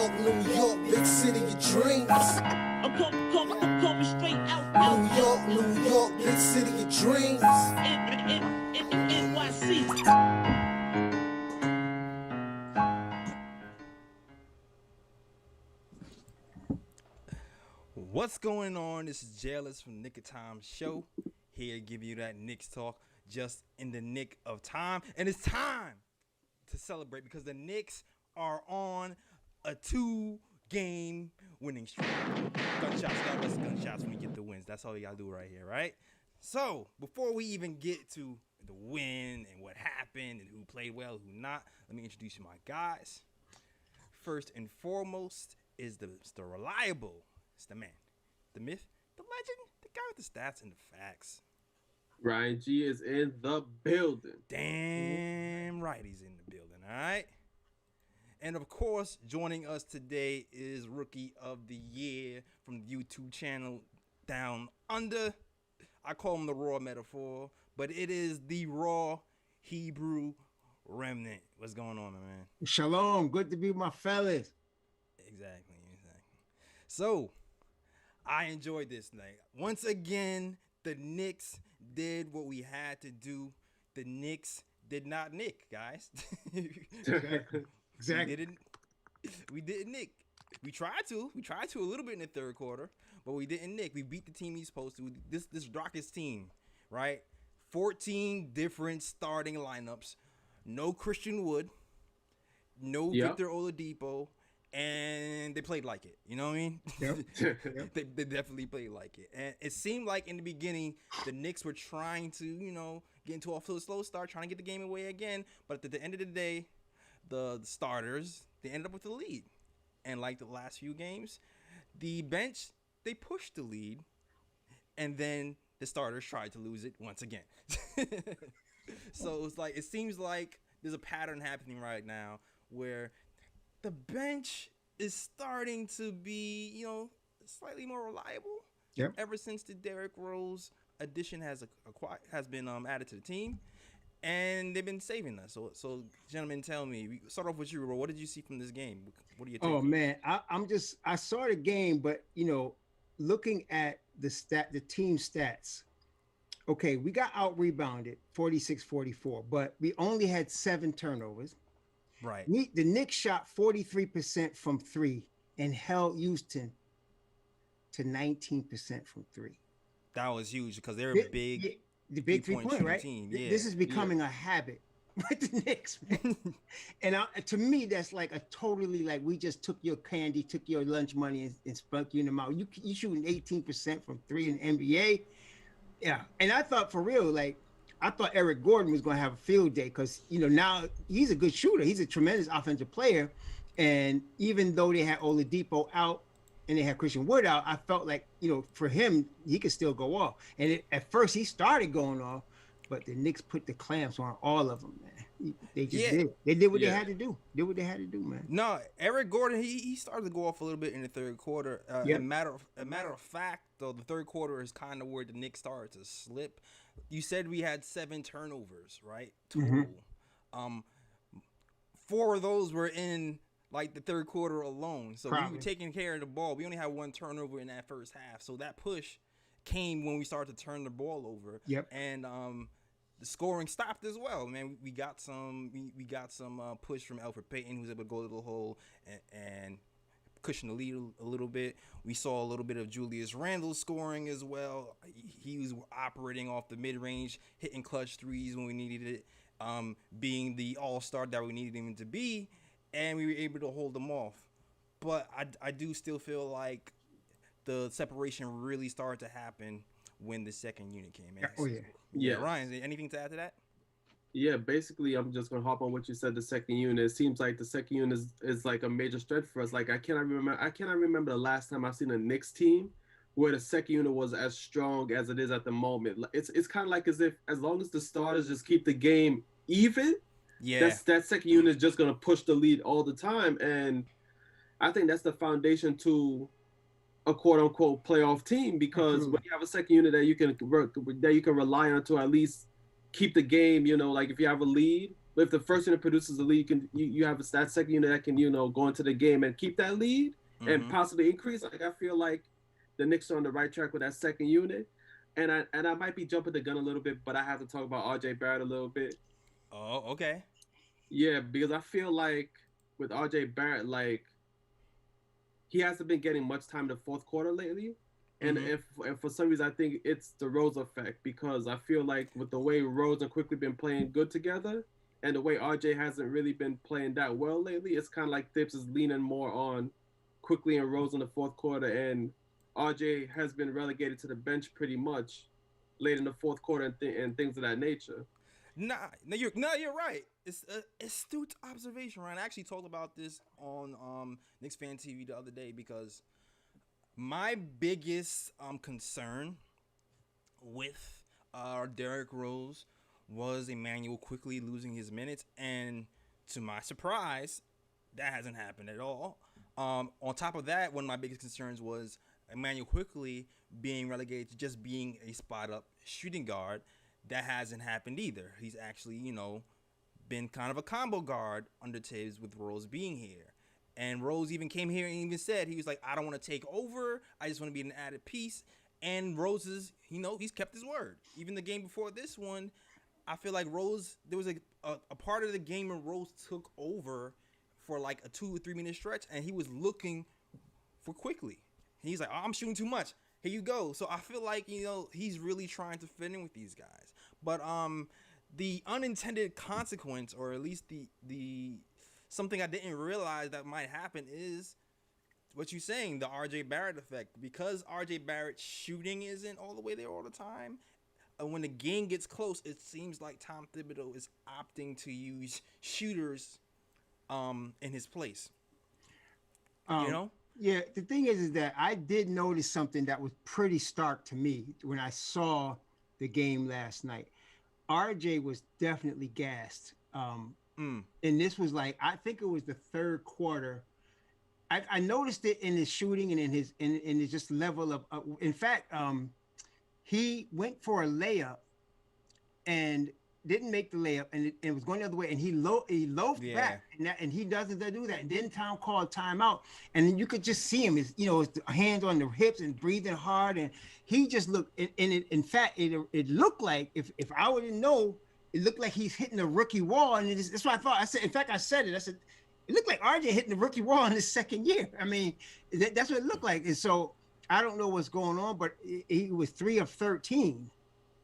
New York, big city of dreams. I'm coming straight out. New York, big city of dreams. NYC. What's going on? This is Jailers from Nick of Time Show. Here to give you that Knicks talk just in the nick of time. And it's time to celebrate because the Knicks are on a 2-game winning streak. Gunshots, God bless the gunshots when we get the wins. That's all you gotta do right here, right? So, before we even get to the win and what happened and who played well, who not, let me introduce you my guys. First and foremost is the reliable, it's the man, the myth, the legend, the guy with the stats and the facts. Ryan G is in the building. Damn right he's in the building, all right? And of course, joining us today is Rookie of the Year from the YouTube channel Down Under. I call him the Raw Metaphor, but it is the Raw Hebrew Remnant. What's going on, man? Shalom. Good to be with my fellas. Exactly. So, I enjoyed this night. Once again, the Knicks did what we had to do. The Knicks did not nick, guys. Exactly. We didn't nick. We tried to a little bit in the third quarter, but we didn't nick. We beat the team he's supposed to. This Rockets team, right? 14 different starting lineups. No Christian Wood. No Victor Oladipo. And they played like it. You know what I mean? Yep. They definitely played like it. And it seemed like in the beginning, the Knicks were trying to, get into a slow start, trying to get the game away again. But at the end of the day, the starters, they ended up with the lead. And like the last few games, the bench, they pushed the lead. And then the starters tried to lose it once again. So it seems like there's a pattern happening right now where the bench is starting to be, slightly more reliable. Yep. Ever since the Derrick Rose addition has been added to the team, and they've been saving us. So gentlemen, tell me. We start off with you, Ro. What did you see from this game? What are you? Oh man, I saw the game, but looking at the team stats. Okay, we got out rebounded 46-44, but we only had 7 turnovers. Right. The Knicks shot 43% from 3 and held Houston to 19% from 3. That was huge because they're a big, the big 3-point, right? team. Yeah. This is becoming a habit with the Knicks, man. And to me, that's like a totally like we just took your candy, took your lunch money, and spunk you in the mouth. You shooting 18% from 3 in the NBA, yeah. And I thought for real, I thought Eric Gordon was going to have a field day because, now he's a good shooter. He's a tremendous offensive player. And even though they had Oladipo out and they had Christian Wood out, I felt like, for him, he could still go off. And at first he started going off, but the Knicks put the clamps on all of them, man. They just did. They did what they had to do. Man. No, Eric Gordon, he started to go off a little bit in the third quarter. A matter of fact, though, the third quarter is kind of where the Knicks started to slip. You said we had 7 turnovers, right? Total. Mm-hmm. 4 of those were in the third quarter alone. So we were taking care of the ball. We only had 1 turnover in that first half. So that push came when we started to turn the ball over. Yep. And the scoring stopped as well. Man, we got some push from Elfrid Payton, who was able to go to the hole and cushion the lead a little bit. We saw a little bit of Julius Randle scoring as well. He was operating off the mid-range, hitting clutch threes when we needed it, being the all-star that we needed him to be, and we were able to hold them off. But I do still feel like the separation really started to happen when the second unit came in. Oh, yeah. Ryan, anything to add to that? Yeah, basically, I'm just gonna hop on what you said. The second unit. It seems like the second unit is like a major strength for us. Like I cannot remember the last time I've seen a Knicks team where the second unit was as strong as it is at the moment. It's kind of like as long as the starters just keep the game even, that second unit is just gonna push the lead all the time. And I think that's the foundation to a quote unquote playoff team because when you have a second unit that you can rely on to at least keep the game, like if you have a lead, If the first unit produces the lead, you have that second unit that can go into the game and keep that lead and possibly increase. Like I feel like the Knicks are on the right track with that second unit, and I might be jumping the gun a little bit, but I have to talk about R.J. Barrett a little bit. Oh, okay. Yeah, because I feel like with R.J. Barrett, like he hasn't been getting much time in the fourth quarter lately. And if for some reason I think it's the Rose effect, because I feel like with the way Rose and Quickly been playing good together, and the way RJ hasn't really been playing that well lately, it's kind of like Thibs is leaning more on Quickly and Rose in the fourth quarter, and RJ has been relegated to the bench pretty much late in the fourth quarter and things of that nature. No, you're right. It's an astute observation, Ryan. I actually talked about this on Knicks Fan TV the other day, because my biggest concern with Derrick Rose was Emmanuel quickly losing his minutes, and to my surprise, that hasn't happened at all. On top of that, one of my biggest concerns was Emmanuel quickly being relegated to just being a spot-up shooting guard. That hasn't happened either. He's actually, been kind of a combo guard under Tibbs with Rose being here. And Rose even came here and even said, he was like, I don't want to take over. I just want to be an added piece. And Rose's, he's kept his word. Even the game before this one, I feel like Rose, there was a part of the game where Rose took over for like a 2 or 3 minute stretch, and he was looking for Quickly. He's like, oh, I'm shooting too much. Here you go. So I feel like, he's really trying to fit in with these guys. But the unintended consequence, or at least the something I didn't realize that might happen, is what you're saying, the R.J. Barrett effect. Because R.J. Barrett's shooting isn't all the way there all the time, when the game gets close, it seems like Tom Thibodeau is opting to use shooters in his place. Yeah, the thing is that I did notice something that was pretty stark to me when I saw the game last night. RJ was definitely gassed. And this was like, I think it was the third quarter. I noticed it in his shooting and in his just level of, in fact, he went for a layup and didn't make the layup, and it was going the other way, and he loafed back, and he doesn't do that. And then Tom called timeout, and you could just see him, his hands on the hips and breathing hard, and he just looked. In fact, it looked like, if I would know, it looked like he's hitting the rookie wall, and that's what I thought. I said it looked like RJ hitting the rookie wall in his second year. I mean, that's what it looked like. And so I don't know what's going on, but he was 3 of 13.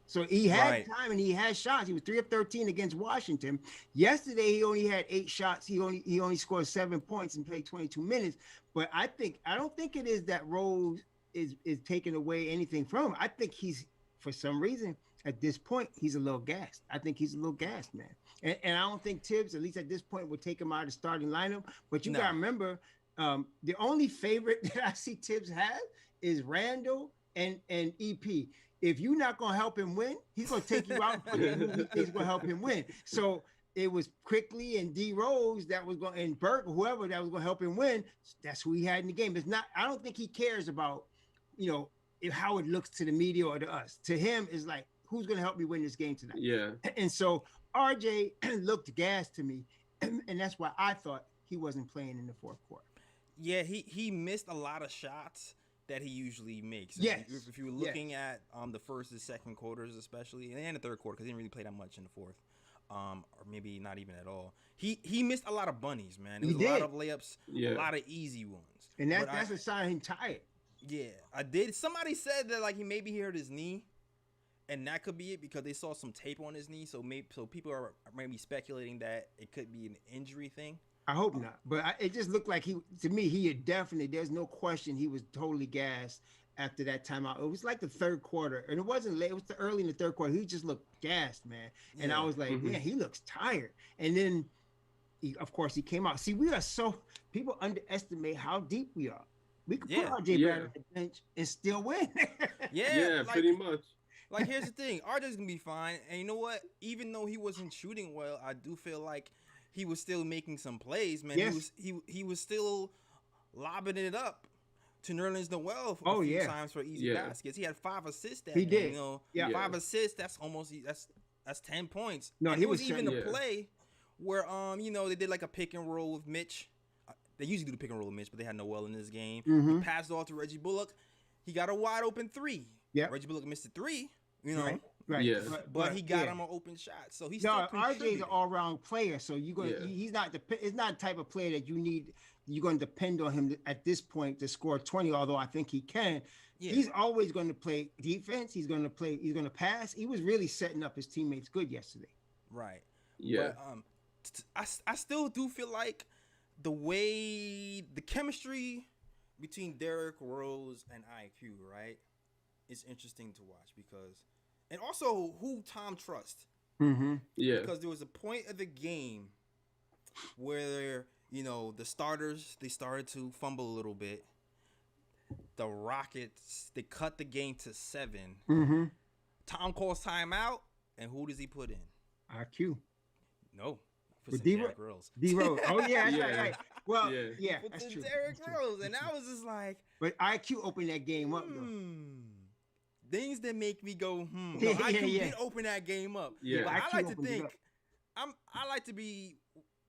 So he had time and he had shots. He was 3 of 13 against Washington. Yesterday, he only had 8 shots. He only scored 7 points and played 22 minutes. But I don't think it is that Rose is taking away anything from him. I think he's, for some reason, at this point, he's a little gassed. I think he's a little gassed, man. And I don't think Tibbs, at least at this point, would take him out of the starting lineup. But you got to remember, the only favorite that I see Tibbs have is Randall and EP. If you're not going to help him win, he's going to take you out. He's going to help him win. So it was Quickly and D Rose that was going, and Burke, whoever that was going to help him win. That's who he had in the game. It's not. I don't think he cares about, how it looks to the media or to us. To him, is like, who's going to help me win this game tonight? Yeah. And so RJ looked gassed to me, and that's why I thought he wasn't playing in the fourth quarter. Yeah, he missed a lot of shots that he usually makes. Yes. If you were looking at the first and second quarters, especially, and the third quarter, because he didn't really play that much in the fourth, or maybe not even at all. He missed a lot of bunnies, man. There was a lot of layups, a lot of easy ones. And that's a sign he's tired. Yeah, I did. Somebody said that like he hurt his knee, and that could be it because they saw some tape on his knee. So people are maybe speculating that it could be an injury thing. I hope not, but it just looked like he had definitely, there's no question he was totally gassed after that timeout. It was like the third quarter, and it wasn't late. It was early in the third quarter. He just looked gassed, man. And I was like, man, he looks tired. And then, of course, he came out. See, people underestimate how deep we are. We could put RJ Barrett on the bench and still win. Pretty much. Like, here's the thing. RJ's going to be fine. And you know what? Even though he wasn't shooting well, I do feel like he was still making some plays, man. Yes. He was still lobbing it up to Nerlens Noel a few times for easy baskets. He had 5 assists that game. 5 assists, that's almost that's 10 points. No, and he was was even a play where they did like a pick and roll with Mitch. They usually do the pick and roll with Mitch, but they had Noel in this game. Mhm. He passed off to Reggie Bullock. He got a wide open three. Yeah. Reggie Bullock missed a three. You know. Right. Yeah. But he got him an open shot, so he's No, still RJ's contributing. an all-round player, so you're gonna. Yeah. He's not the. It's not the type of player that you need. You're going to depend on him at this point to score 20. Although I think he can. Yeah. He's always going to play defense. He's going to play. He's going to pass. He was really setting up his teammates good yesterday. Right. Yeah. But I still do feel like the way the chemistry between Derrick Rose and IQ, right, is interesting to watch and also who Tom trusts. Mm-hmm. Yeah. Because there was a point of the game where the starters, they started to fumble a little bit. The Rockets, they cut the game to 7. Mm-hmm. Tom calls timeout, and who does he put in? IQ. No. With Derrick Rose. D Rose. Oh yeah, that's Yeah. right. Well, Yeah. yeah, With that's the true. Derrick That's true. Rose, and That's I true. was just like, But IQ opened that game up though. things that make me go, No, Yeah, IQ yeah. did open that game up. Yeah. But I IQ like to opened it up. think,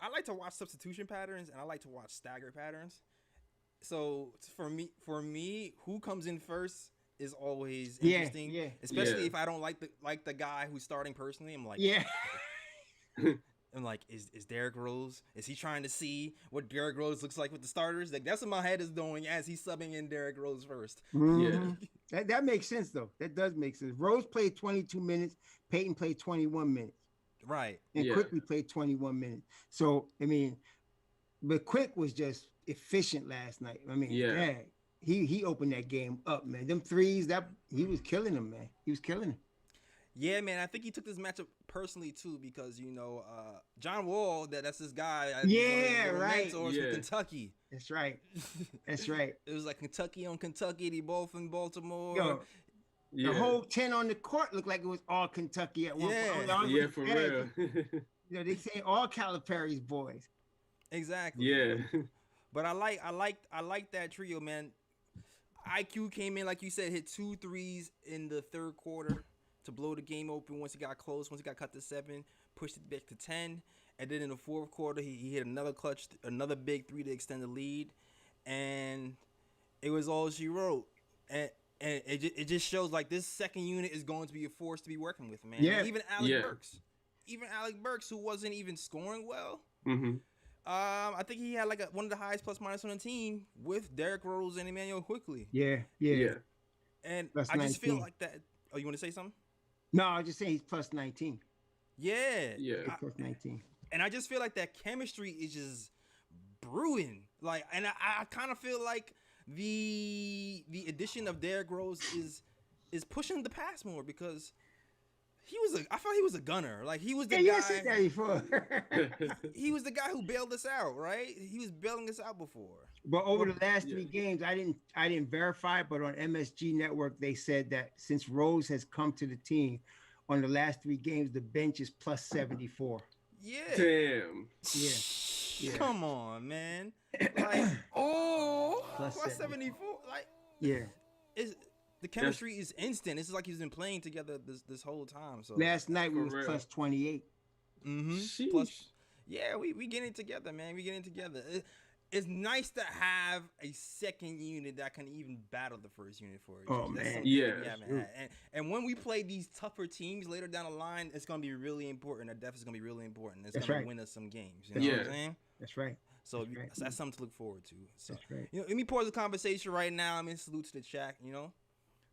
I like to watch substitution patterns, and I like to watch stagger patterns. So for me, who comes in first is always Yeah, interesting. yeah. Especially Yeah. if I don't like the guy who's starting personally. I'm like, Yeah. is Derrick Rose? Is he trying to see what Derrick Rose looks like with the starters? Like that's what my head is doing as he's subbing in Derrick Rose first. Mhm. That makes sense though. That does make sense. Rose played 22 minutes. Peyton played 21 minutes. Right. And Yeah. Quickly played 21 minutes. So I mean, but Quick was just efficient last night. I mean, Yeah. dang, he opened that game up, man. Them threes, that he was killing them, man. He was killing them. Yeah, man. I think he took this matchup personally too because John Wall, that's this guy. Yeah, right. Mentors Yeah. from Kentucky. That's right. That's right. It was like Kentucky on Kentucky. They both in Baltimore. Yo, Yeah. the whole 10 on the court looked like it was all Kentucky at one Yeah. point. Oh, Yeah, for real. They say all Calipari's boys. Exactly. Yeah. But I like that trio, man. IQ came in, like you said, hit 2 threes in the third quarter to blow the game open once he got close, once he got cut to 7, pushed it back to 10. And then in the fourth quarter, he hit another big 3 to extend the lead. And it was all she wrote. And it just shows like this second unit is going to be a force to be working with, man. Yeah. And even Alec Yeah. Burks. Even Alec Burks, who wasn't even scoring well. Mm-hmm. I think he had like one of the highest plus minus on the team with Derrick Rose and Emmanuel Quickly. Yeah. Yeah. And Plus I just feel 19. like that. Oh, you want to say something? No, I was just saying he's plus 19. Yeah. Yeah. He's plus 19. And I just feel like that chemistry is just brewing. Like, and I kind of feel like the addition of Derrick Rose is pushing the pass more because I thought he was a gunner. Like he was the Yeah, guy. you said that before. He was the guy who bailed us out, right? He was bailing us out before. But over the last Yeah. 3 games, I didn't verify, but on MSG Network they said that since Rose has come to the team, on the last 3 games the bench is plus 74. Yeah. Damn. Yeah. Yeah. Come on, man. Like, Plus plus 74. Like, Yeah. the chemistry is instant. It's like he's been playing together this whole time. So Last night we For was real. plus 28. mm-hmm. Plus, yeah, we getting it together, man. We getting it together. It's nice to have a second unit that can even battle the first unit for it. Oh, That's man. something Yeah. that we haven't had. And when we play these tougher teams later down the line, it's gonna be really important. Our depth is gonna be really important. It's That's gonna right. win us some games. You know Yeah. what I'm saying? That's right. So That's right. that's something to look forward to. So That's right. let me pause the conversation right now. I'm in salute to the chat.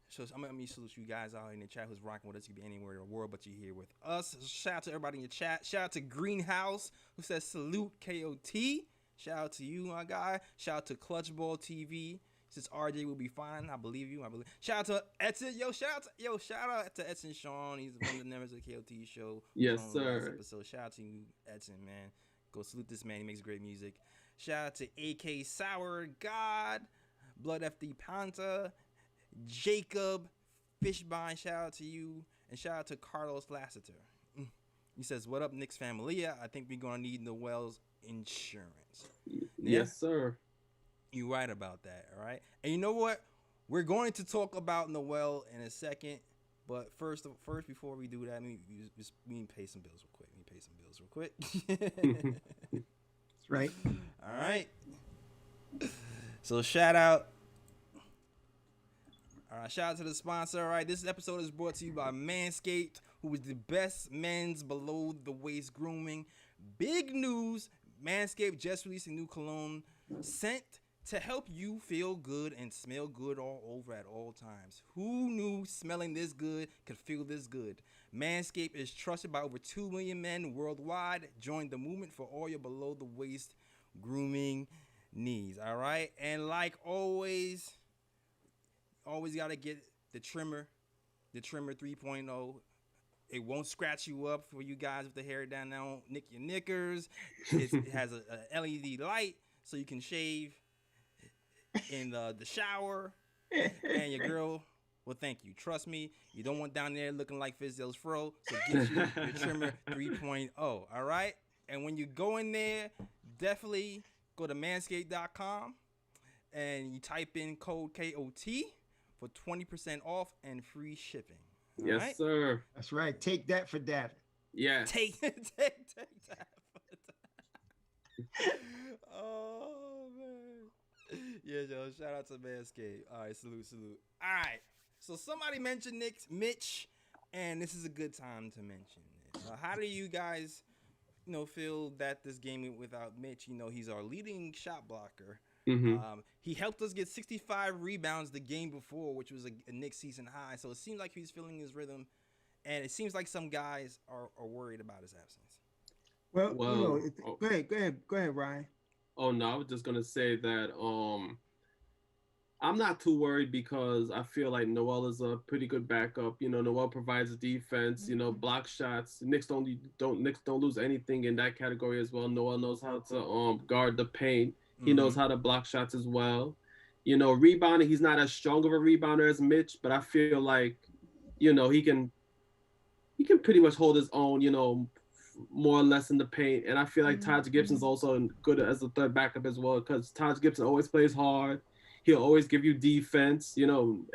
So I'm gonna salute you guys out in the chat who's rocking with us. You could be anywhere in the world, but you're here with us. Shout out to everybody in the chat. Shout out to Greenhouse who says salute KOT. Shout out to you, my guy. Shout out to Clutchball TV. Says RJ will be fine. I believe you. Shout out to Edson. Shout out to Edson Sean. He's one of the members of the KOT show. Yes, On the last sir. episode. Shout out to you, Edson, man. Go salute this man. He makes great music. Shout out to AK Sour God, Blood FD Panta, Jacob Fishbine. Shout out to you. And shout out to Carlos Lassiter. He says, "What up, Knicks family? I think we're going to need Noel's insurance." Yes, sir. You're right about that, all right? And you know what? We're going to talk about Noel in a second, But first, before we do that, we need to pay some bills real quick. That's right. All right. So shout out. All right, shout out to the sponsor. All right, this episode is brought to you by Manscaped, who is the best men's below the waist grooming. Big news: Manscaped just released a new cologne scent to help you feel good and smell good all over at all times. Who knew smelling this good could feel this good? Manscaped is trusted by over 2 million men worldwide. Join the movement for all your below the waist grooming needs. All right, and like always got to get the trimmer 3.0. It won't scratch you up for you guys with the hair down. Now, won't nick your knickers. It has a LED light so you can shave in the shower. And your girl will thank you. Trust me, you don't want down there looking like Fizdale's fro. So get you your trimmer 3.0. All right? And when you go in there, definitely go to manscaped.com and you type in code KOT for 20% off and free shipping. All Yes, right? sir. That's right. Take that for that. Yeah. Take that for that. Oh, man. Yeah, yo, shout out to Manscaped. All right, salute. All right, so somebody mentioned Mitch, and this is a good time to mention this. How do you guys, feel that this game went without Mitch? He's our leading shot blocker. Mm-hmm. He helped us get 65 rebounds the game before, which was a Knicks season high. So it seems like he's feeling his rhythm, and it seems like some guys are worried about his absence. Well, Go go ahead, Ryan. Oh no, I was just gonna say that I'm not too worried because I feel like Noel is a pretty good backup. Noel provides defense. Block shots. Knicks don't lose anything in that category as well. Noel knows how to guard the paint. He knows how to block shots as well. Rebounding, he's not as strong of a rebounder as Mitch, but I feel like, he can pretty much hold his own, more or less in the paint. And I feel like Taj Gibson's also good as a third backup as well, because Taj Gibson always plays hard. He'll always give you defense.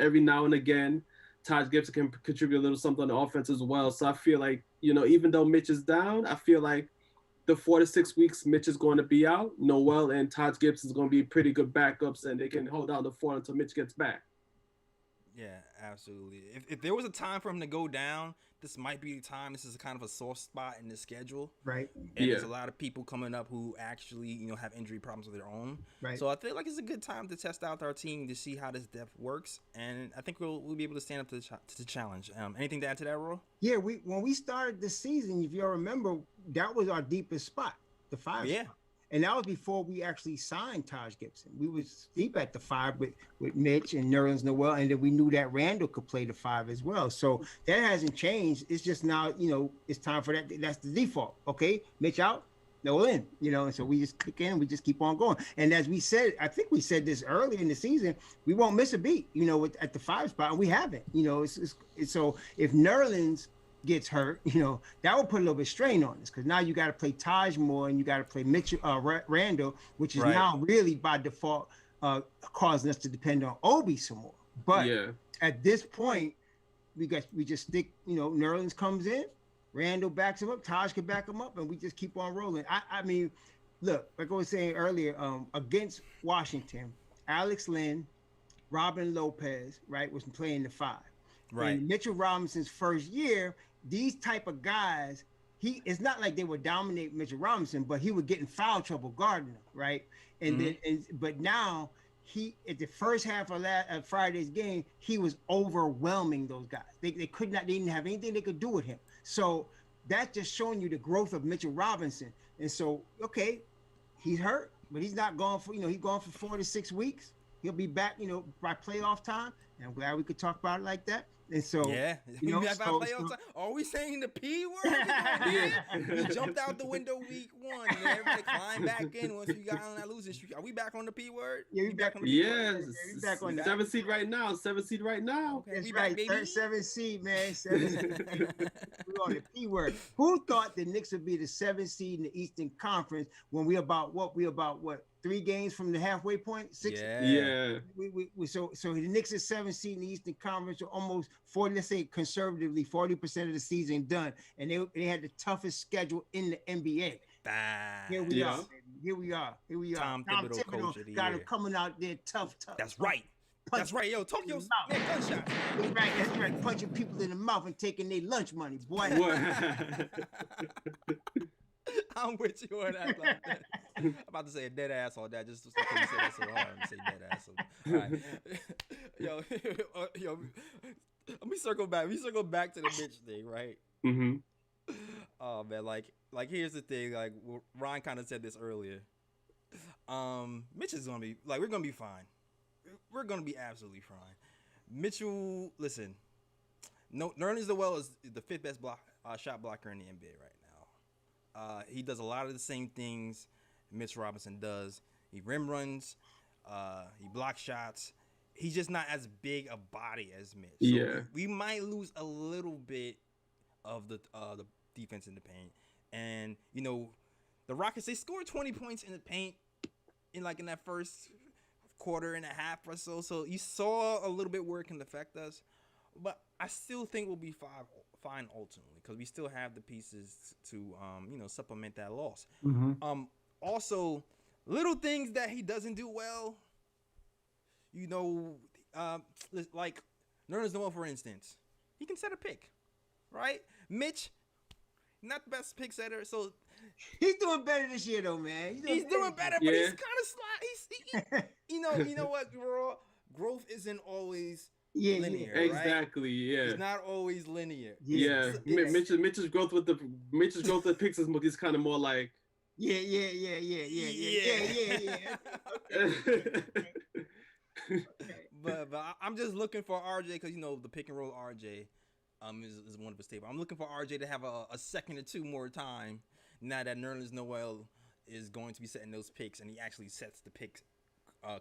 Every now and again, Taj Gibson can contribute a little something on the offense as well. So I feel like, even though Mitch is down, I feel like the 4 to 6 weeks Mitch is going to be out, Noel and Taj Gibson is going to be pretty good backups, and they can hold down the fort until Mitch gets back. Yeah, absolutely. If there was a time for him to go down, this might be the time. This is kind of a soft spot in the schedule. Right. And there's a lot of people coming up who actually, have injury problems of their own. Right. So I feel like it's a good time to test out our team to see how this depth works. And I think we'll be able to stand up to the challenge. Anything to add to that, Ro? Yeah, when we started the season, if you remember, that was our deepest spot, the 5 Yeah. spot. And that was before we actually signed Taj Gibson. We was deep at the 5 with Mitch and Nerlens Noel, and then we knew that Randall could play the 5 as well. So that hasn't changed. It's just now, it's time for that. That's the default. Okay, Mitch out, Noel in. And so we just click in, we just keep on going. And as we said, I think we said this earlier in the season, we won't miss a beat. At the 5 spot, and we haven't. It's so if Nerlens gets hurt, that will put a little bit strain on us, because now you got to play Taj more and you got to play Mitchell, Randall, which is now really by default causing us to depend on Obi some more. But at this point, we just stick. Nerlens comes in, Randall backs him up, Taj can back him up, and we just keep on rolling. I mean, look, like I was saying earlier, against Washington, Alex Len, Robin Lopez, right, was playing the 5. Right. And Mitchell Robinson's first year, these type of guys, it's not like they would dominate Mitchell Robinson, but he would get in foul trouble guarding him, right? And but now at the first half of Friday's game, he was overwhelming those guys. They didn't have anything they could do with him. So that's just showing you the growth of Mitchell Robinson. And so, okay, he's hurt, but he's not gone for, he's gone for 4 to 6 weeks. He'll be back, by playoff time. And I'm glad we could talk about it like that. And so, are we saying the P word? We jumped out the window week 1, and then everybody climbed back in once we got on that losing streak. Are we back on the P word? Yeah, we back on the P word. Yes, back on 7 seed right now. 7 seed right now. Okay, that's right. 7 seed, man. 7 seed. We're on the P word. Who thought the Knicks would be the 7th seed in the Eastern Conference when we about 3 3 games from the halfway point. 6. Yeah. So the Knicks is 7th seed in the Eastern Conference, are almost 40. Let's say conservatively 40% of the season done, and they had the toughest schedule in the NBA. Here we are, baby. Here we are. Tom Thibodeau coach of the got him year. coming out there tough. That's right. That's right. Yo, talk your man, gunshot. That's right. Punching people in the mouth and taking their lunch money, boy. I'm with you on that. Like that. I'm about to say a dead ass on that just because you said that so hard. I'm say dead ass. All right. Yo, let me circle back. We circle back to the Mitch thing, right? Mm-hmm. Oh man, like here's the thing. Like Ryan kind of said this earlier. Mitch is gonna be like, we're gonna be fine. We're gonna be absolutely fine. Mitchell, listen. No, Nerlens Noel is the 5th best shot blocker in the NBA right now. He does a lot of the same things Mitch Robinson does. He rim runs. He blocks shots. He's just not as big a body as Mitch. So Yeah. we might lose a little bit of the defense in the paint. And you know, the Rockets, they scored 20 points in the paint in that first quarter and a half or so. So you saw a little bit where it can affect us. But I still think we'll be fine ultimately because we still have the pieces to supplement that loss. Mm-hmm. Also, little things that he doesn't do well. Like Nerlens Noel, for instance, he can set a pick, right? Mitch, not the best pick setter, so he's doing better this year, though, man. He's doing better, but he's kind of slow. You know what, bro? Growth isn't always linear, right? Exactly. Yeah. It's not always linear. Yeah. Mitch's growth with picks is kind of more like. Yeah. But I'm just looking for RJ because the pick and roll RJ is one of his tables. I'm looking for RJ to have a second or two more time now that Nerlens Noel is going to be setting those picks and he actually sets the picks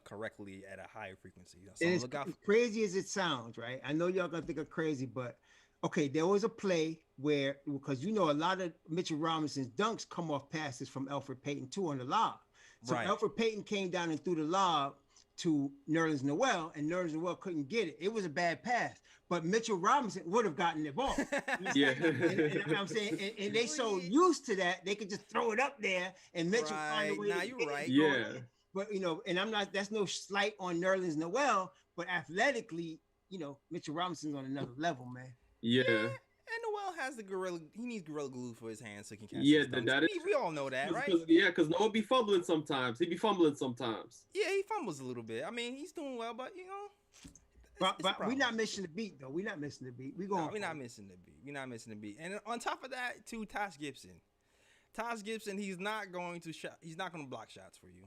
correctly at a higher frequency. So as crazy as it sounds, right? I know y'all gonna think I'm crazy, but okay, there was a play where, because a lot of Mitchell Robinson's dunks come off passes from Elfrid Payton too on the lob. So right. Elfrid Payton came down and threw the lob to Nerlens Noel, and Nerlens Noel couldn't get it. It was a bad pass, but Mitchell Robinson would have gotten the ball. Yeah. And I'm saying, and they so used to that they could just throw it up there, and Mitchell find a way. Now you're right. Yeah. But and I'm not. That's no slight on Nerlens Noel, but athletically, Mitchell Robinson's on another level, man. Yeah. And Noel has the gorilla. He needs gorilla glue for his hands so he can catch. Yeah, we all know that, right? Because Noel be fumbling sometimes. He be fumbling sometimes. Yeah, he fumbles a little bit. I mean, he's doing well, but But we're not missing the beat though. We're not missing the beat. We're not missing the beat. We're not missing the beat. And on top of that, too, Taj Gibson, he's not going to He's not going to block shots for you,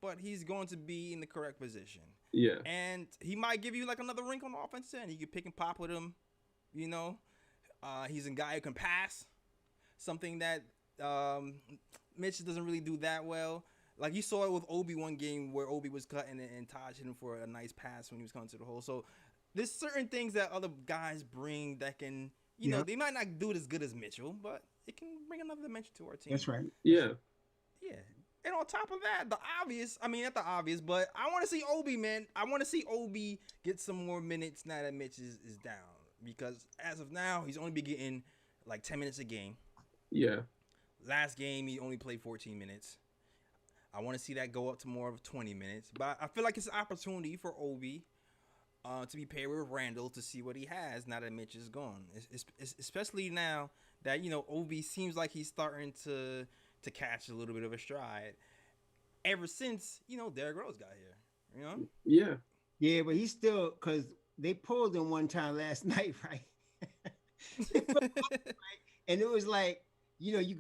but he's going to be in the correct position. Yeah. And he might give you another wrinkle on the offense end. You can pick and pop with him. He's a guy who can pass, something that Mitch doesn't really do that well. Like you saw it with Obi one game where Obi was cutting it and Taj hit him for a nice pass when he was coming to the hole. So there's certain things that other guys bring that can, they might not do it as good as Mitchell, but it can bring another dimension to our team. That's right. Yeah. Yeah. And on top of that, not the obvious, but I want to see Obi, man. I want to see Obi get some more minutes now that Mitch is down. Because as of now, he's only been getting 10 minutes a game. Yeah. Last game, he only played 14 minutes. I want to see that go up to more of 20 minutes. But I feel like it's an opportunity for Obi to be paired with Randall to see what he has now that Mitch is gone. Especially now that, Obi seems like he's starting to catch a little bit of a stride ever since, Derrick Rose got here. Yeah. Yeah, but he's still, because they pulled him one time last night, right? And it was like, you ready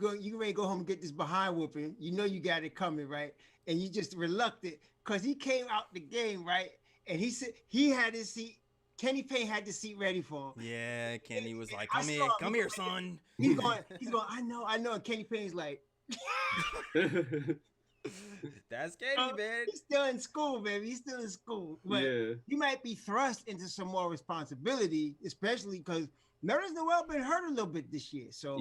to go home and get this behind whooping. You got it coming, right? And you just reluctant because he came out the game, right? And he said he had his seat. Kenny Payne had the seat ready for him. Yeah, Kenny was like, come here, son. He's going, I know. And Kenny Payne's like, that's Kenny, man. He's still in school, baby. He's still in school. But he might be thrust into some more responsibility, especially because Nerlens Noel been hurt a little bit this year. So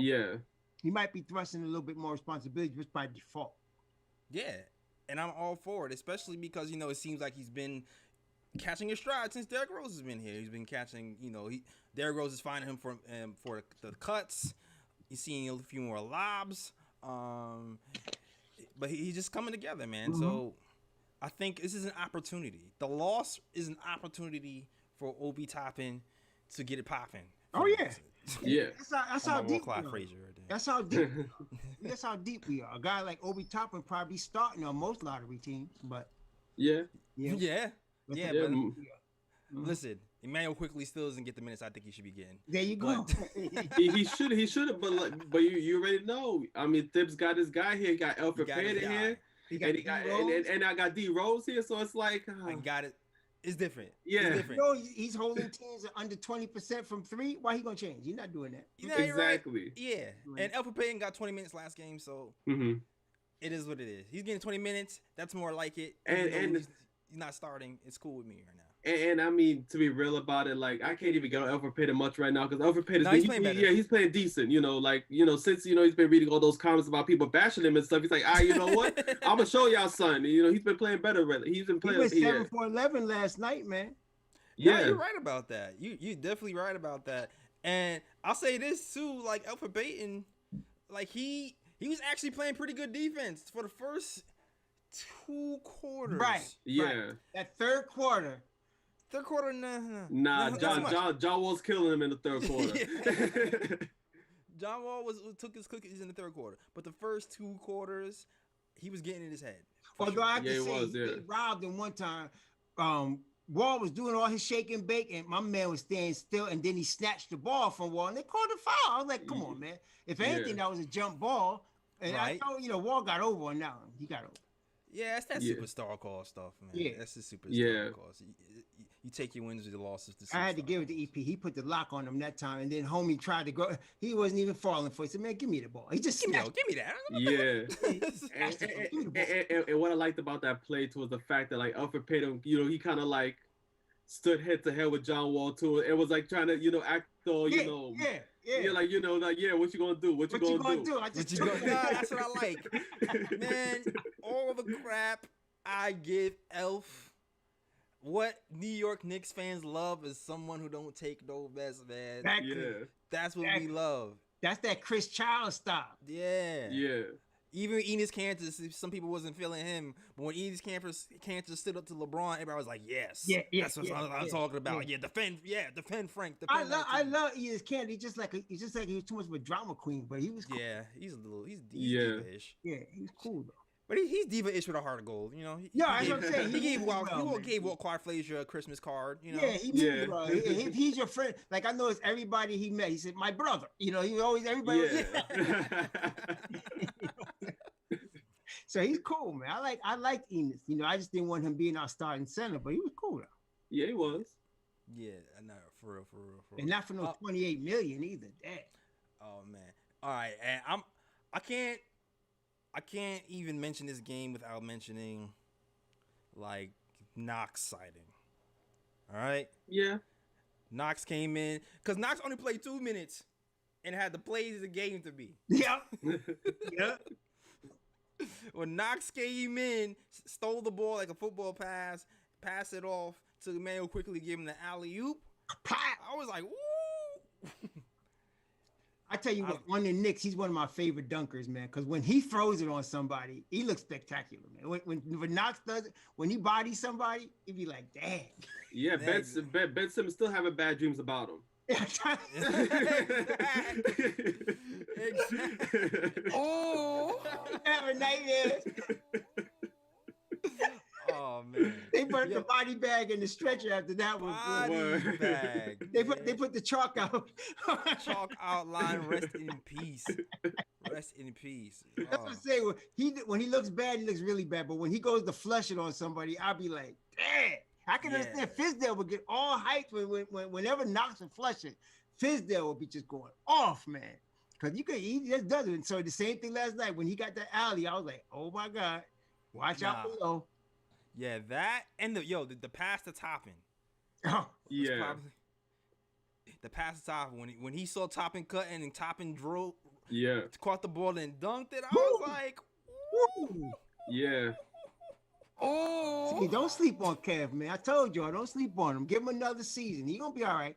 he might be thrusting a little bit more responsibility just by default. Yeah. and I'm all for it, especially because it seems like he's been catching his stride since Derrick Rose has been here. He's been catching, Derrick Rose is finding him for the cuts. He's seeing a few more lobs, but he's just coming together, man. Mm-hmm. So I think this is an opportunity. The loss is an opportunity for Obi Toppin to get it popping. Oh yeah. Yeah, that's how deep we are. That's how deep. That's how deep we are. A guy like Obi Toppin probably starting on most lottery teams, but yeah. But listen, Emmanuel quickly still doesn't get the minutes I think he should be getting. There you go. he should have, but you already know. I mean, Thibs got his guy here. He got Elfrid Payton here, and I got D Rose here. So it's like I got it. It's different. Yeah, it's different. He's holding teams at under 20% from three. Why he gonna change? He's not doing that. Exactly. Right. Yeah, and Elfrid Payton got 20 minutes last game, so it is what it is. He's getting 20 minutes. That's more like it. And he's not starting. It's cool with me right now. And I mean, to be real about it, like I can't even get on Elfrid Payton much right now because Elfrid Payton he's playing better. Yeah, he's playing decent. Since he's been reading all those comments about people bashing him and stuff. He's like, you know what? I'm gonna show y'all, son. He's been playing better. Really, he's been playing. He went 7 for 11 last night, man. Yeah, you're right about that. You definitely right about that. And I'll say this too, like Elfrid Payton, like he was actually playing pretty good defense for the first 2 quarters. Right. Yeah. Right. That third quarter. Third quarter, nah. John Wall's killing him in the third quarter. John Wall took his cookies in the third quarter, but the first 2 quarters, he was getting in his head. Although I have to say, he robbed him one time. Wall was doing all his shake and bake, and my man was staying still, and then he snatched the ball from Wall, and they called a foul. I was like, come on, man. If anything, that was a jump ball. And I thought, Wall got over on that one. He got over. Yeah, that's that superstar call stuff, man. Yeah. That's the superstar call. So you take your wins or your losses. I had to give it to EP. He put the lock on him that time, and then homie tried to go. He wasn't even falling for it. He said, man, give me the ball. He just give me that. Yeah. and what I liked about that play too was the fact that like Elfrid Payton, he kind of like stood head to head with John Wall too. It was like trying to, act all, Yeah, like, what you gonna do? What you gonna do? I just that's what I like. Man, all the crap I give Elf. What New York Knicks fans love is someone who don't take no mess, man. That's what we love. That's that Chris Child style. Yeah. Yeah. Even Enes Kanter, some people wasn't feeling him, but when Enes Kanter stood up to LeBron, everybody was like, "Yes, that's what I'm talking about." Yeah, defend Frank. I love Enes Kanter. He's just like he was too much of a drama queen, but he was cool. Yeah, he's diva-ish. Yeah, he's cool though. But he's diva-ish with a heart of gold, that's what I'm saying. He gave Walt Frazier a Christmas card, Yeah, he did. If he's your friend, like I know it's everybody he met. He said, "My brother," he always everybody. Yeah. So he's cool, man. I like Enes. I just didn't want him being our starting center, but he was cool though. Yeah, he was. Yeah, no, for real. And not for no 28 million either. Damn. Oh man. All right, and I can't even mention this game without mentioning like Knox sighting. All right? Yeah. Knox came in because Knox only played 2 minutes and had the plays of the game to be. Yeah. Yeah. When Knox came in, stole the ball like a football pass, passed it off to Emmanuel quickly, gave him the alley-oop. I was like, ooh. I tell you what, on the Knicks, he's one of my favorite dunkers, man. Because when he throws it on somebody, he looks spectacular, man. When Knox does it, when he bodies somebody, he'd be like, dang. Yeah, Ben Simmons still having bad dreams about him. Oh, having nightmares. Oh man! They put the body bag in the stretcher after that one. Body bag. They put the chalk out. Chalk outline. Rest in peace. Rest in peace. That's what I'm saying. When he looks bad, he looks really bad. But when he goes to flush it on somebody, I'll be like, damn. I can understand Fizdale would get all hyped whenever Knox would flush it. Fizdale would be just going off, man. Because he just does it. And so the same thing last night when he got that alley, I was like, oh my God, watch out below. Yeah, that and the pass to Toppin. Oh yeah. The pass to Toppin when he saw Toppin cutting and Toppin drove. Yeah. Caught the ball and dunked it. I was like, woo. Yeah. Oh, See, don't sleep on Kev, man. I told y'all, don't sleep on him. Give him another season. He gonna be all right.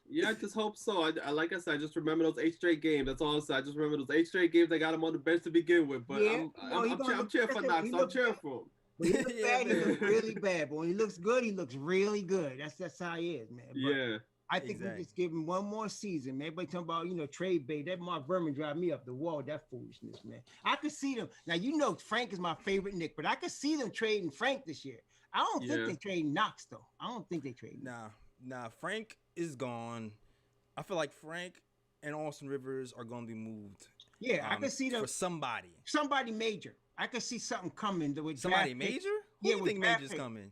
Yeah, I just hope so. I like I said, I just remember those 8 straight games. That's all I said. I just remember those 8 straight games. I got him on the bench to begin with. But Yeah, I'm cheering for Knox. I'm cheering for him. When he looks Yeah, bad, he man. looks really bad. But when he looks good, he looks really good. That's how he is, man. But Yeah. I think Exactly. we just give him one more season, man. Everybody talking about, trade bait. That Mark Berman drive me up the wall. That foolishness, man. I could see them. Now, Frank is my favorite Knick, but I could see them trading Frank this year. I don't think they trade Knox, though. I don't think they trade Knox. Nah. Frank is gone. I feel like Frank and Austin Rivers are going to be moved. Yeah, I could see them for somebody. Somebody major. I could see something coming with Somebody major? Who do you think major's pick. coming?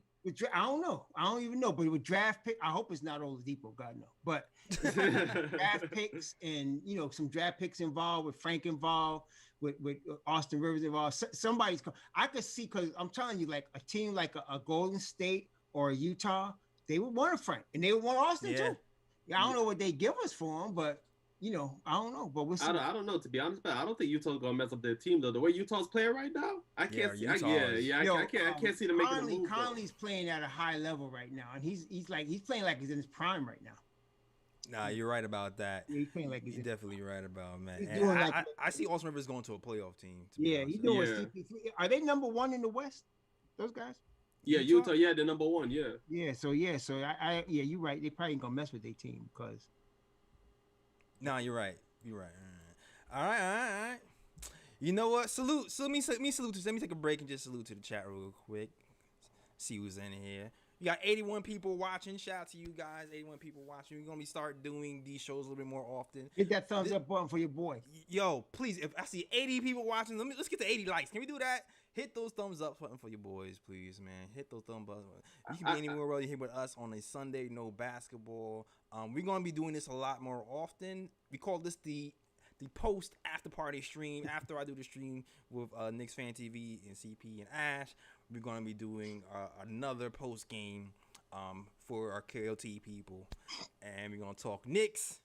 I don't know. I don't even know. But with draft pick, I hope it's not Oladipo. God no. But draft picks and some draft picks involved, with Frank involved, with Austin Rivers involved. Somebody's. I could see, because I'm telling you, like a team like a Golden State or a Utah, they would want a Frank and they would want Austin too. Yeah, I don't know what they give us for him, but I don't know. But we'll see. I don't know, to be honest, but I don't think Utah's gonna mess up their team though. The way Utah's playing right now, I can't see. I can't see them making a move. Conley's playing at a high level right now, and he's playing like he's in his prime right now. Nah, you're right about that. Yeah, he's playing like you're definitely right about, man. He's doing I see Austin Rivers going to a playoff team. Yeah, he's doing CP3. Are they number one in the West? Those guys? Yeah, Utah. Yeah, they're number one. Yeah. Yeah. So you're right. They probably ain't gonna mess with their team because. Nah, you're right. You're right. All right. You know what? Salute. So let me salute. Let me take a break and just salute to the chat real quick. See who's in here. You got 81 people watching. Shout out to you guys. 81 people watching. We're gonna be start doing these shows a little bit more often. Hit that thumbs up button for your boy. Yo, please. If I see 80 people watching, let's get to 80 likes. Can we do that? Hit those thumbs up button for your boys, please, man. Hit those thumbs up. You can be anywhere you're here with us on a Sunday, no basketball. We're gonna be doing this a lot more often. We call this the post after party stream. After I do the stream with Knicks Fan TV and CP and Ash, we're gonna be doing another post game for our KLT people, and we're gonna talk Knicks.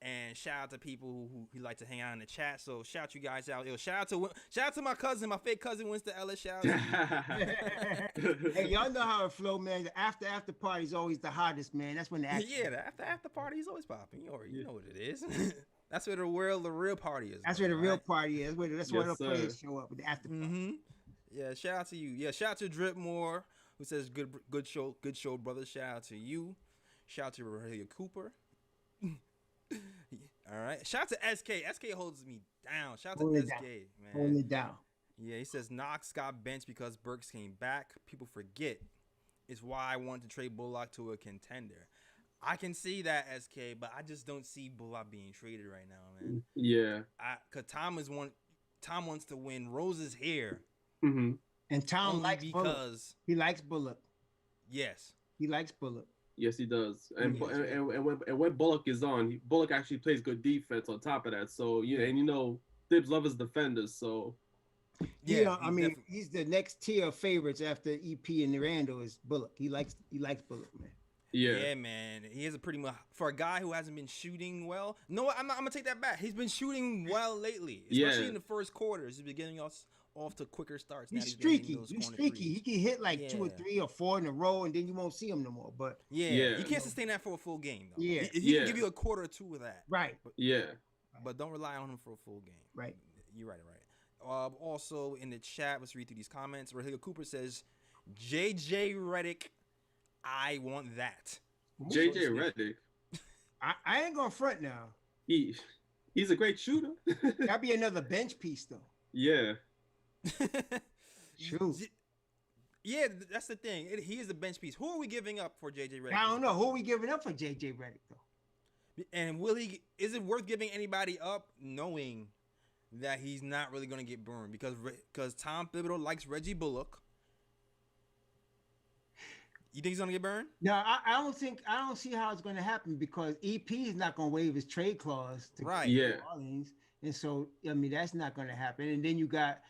And shout out to people who like to hang out in the chat. So shout you guys out. Yo, shout out to my cousin, my fake cousin Winston Ellis. Shout out to you. Hey, y'all know how it flow, man. The after party is always the hottest, man. That's when the after party is always popping. You know what it is. That's where the real party is. That's where the real party is. That's where the players show up with the after party. Mm-hmm. Yeah, shout out to you. Yeah, shout out to Drip Moore, who says good show, brother. Shout out to you. Shout out to Rahelia Cooper. All right. Shout out to SK. SK holds me down. Shout out to SK, man. Hold it down. Yeah, he says Knox got benched because Burks came back. People forget. It's why I wanted to trade Bullock to a contender. I can see that, SK, but I just don't see Bullock being traded right now, man. Yeah. Cause Tom wants to win. Rose is here. Mm-hmm. And Tom only likes because Bullock. He likes Bullock. Yes. He likes Bullock. Yes, he does. And when Bullock is on, Bullock actually plays good defense on top of that. So, Thibs love his defenders. So, yeah, I mean, he's the next tier of favorites after EP and Randall is Bullock. He likes Bullock, man. Yeah, man. He is a pretty much, for a guy who hasn't been shooting well. No, I'm gonna take that back. He's been shooting well lately, especially in the first quarters. He's been getting us off to quicker starts. He's streaky. He can hit like 2 or 3 or 4 in a row, and then you won't see him no more. But you can't sustain that for a full game, though. Yeah, he can give you a quarter or 2 of that. Right. But don't rely on him for a full game. Right. You're right. Also in the chat, let's read through these comments. Rahelia Cooper says, JJ Redick, I want that. JJ Redick. I ain't gonna front now. He's a great shooter. That'd be another bench piece, though. Yeah. True. Yeah, that's the thing. He is a bench piece. Who are we giving up for JJ Redick? I don't know. Who are we giving up for JJ Redick, though? And is it worth giving anybody up knowing that he's not really going to get burned? Because Tom Thibodeau likes Reggie Bullock. You think he's going to get burned? No, I don't see how it's going to happen, because EP is not going to waive his trade clause to New Orleans. And so, I mean, that's not going to happen. And then you got,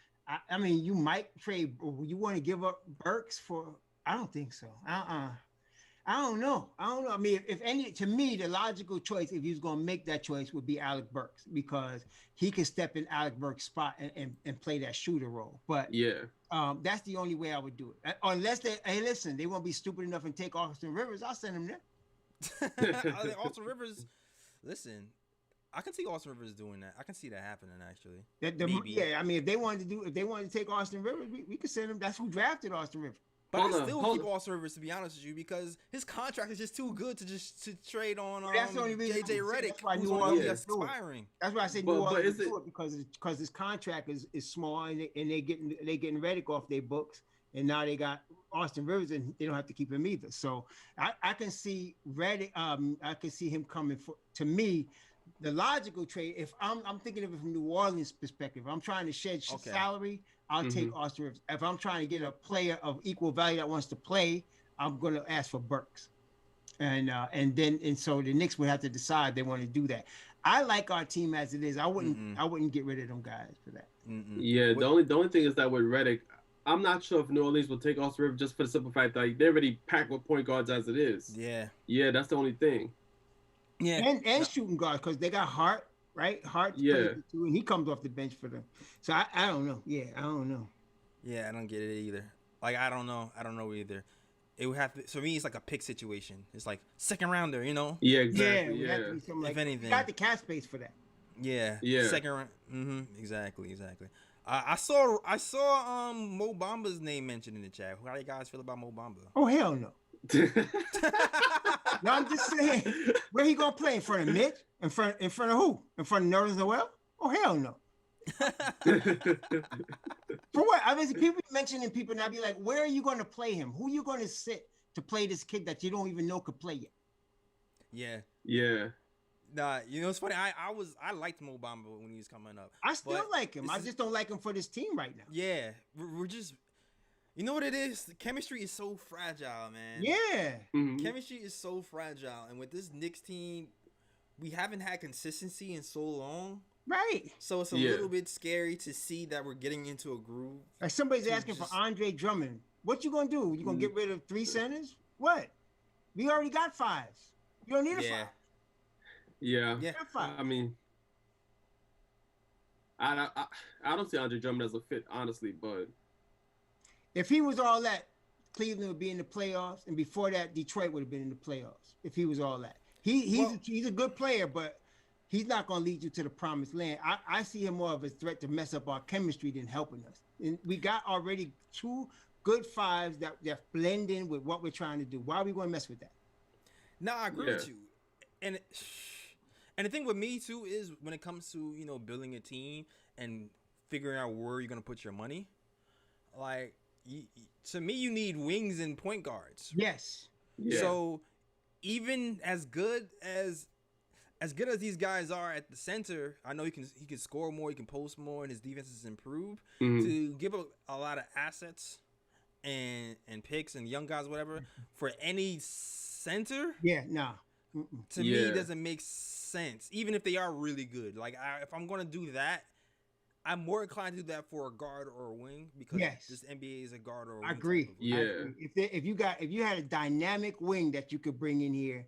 I mean, you might trade, you want to give up Burks for, I don't think so. I I don't know. I mean, if any, to me, the logical choice, if he was going to make that choice, would be Alec Burks, because he can step in Alec Burks' spot and play that shooter role. But Yeah. that's the only way I would do it. Unless hey, listen, they won't be stupid enough and take Austin Rivers. I'll send him there. Austin Rivers, listen, I can see Austin Rivers doing that. I can see that happening actually. Maybe. Yeah, I mean, if they wanted to take Austin Rivers, we could send him. That's who drafted Austin Rivers. But I still keep Austin Rivers, to be honest with you, because his contract is just too good to trade on that's the only reason JJ Redick, who's New Orleans expiring. That's why I say New Orleans do it, because his contract is small, and they getting Redick off their books, and now they got Austin Rivers, and they don't have to keep him either. So I can see Redick. I can see him coming for. To me, the logical trade, if I'm thinking of it from New Orleans perspective, I'm trying to shed salary. I'll take Austin Rivers. If I'm trying to get a player of equal value that wants to play, I'm going to ask for Burks. And so the Knicks would have to decide they want to do that. I like our team as it is. I wouldn't get rid of them guys for that. Yeah, the only thing is that with Redick, I'm not sure if New Orleans will take Austin Rivers just for the simple fact that they're already packed with point guards as it is. Yeah, that's the only thing. Yeah, and shooting guards, because they got Hart. Right, Hart, and he comes off the bench for them. So I don't know. Yeah, I don't know. Yeah, I don't get it either. Like I don't know either. It would have to. For me, it's like a pick situation. It's like second rounder, you know. Yeah, exactly. Yeah, have to be something if anything, we got the cap space for that. Yeah. Second round. Exactly. I saw Mo Bamba's name mentioned in the chat. How do you guys feel about Mo Bamba? Oh hell no. No, I'm just saying, where he gonna play, in front of Mitch? In front of who? In front of Nerlens Noel? Oh hell no. For what? I mean, people mentioning people, and I'd be like, where are you going to play him? Who are you going to sit to play this kid that you don't even know could play yet? Yeah. Nah, you know it's funny. I liked Mo Bamba when he was coming up. I still like him. I just don't like him for this team right now. Yeah, we're just. You know what it is? The chemistry is so fragile, man. Yeah. Chemistry is so fragile. And with this Knicks team, we haven't had consistency in so long. Right. So it's a little bit scary to see that we're getting into a groove. Like somebody's asking for Andre Drummond. What you going to do? You going to get rid of 3 centers? What? We already got 5s. You don't need a 5. Yeah. I mean, I don't see Andre Drummond as a fit, honestly, but if he was all that, Cleveland would be in the playoffs, and before that, Detroit would have been in the playoffs. If he was all that, he's a good player, but he's not going to lead you to the promised land. I see him more of a threat to mess up our chemistry than helping us. And we got already 2 good 5s that blend in with what we're trying to do. Why are we going to mess with that? No, I agree with you. And the thing with me too is when it comes to building a team and figuring out where you're going to put your money, like. To me, you need wings and point guards. Yes. Yeah. So even as good as these guys are at the center, I know he can score more, he can post more, and his defense has improved. To give up a lot of assets and picks and young guys, whatever, for any center. Yeah. No. To me, it doesn't make sense. Even if they are really good, like if I'm going to do that. I'm more inclined to do that for a guard or a wing because this NBA is a guard or a wing. I agree. Yeah. If you had a dynamic wing that you could bring in here,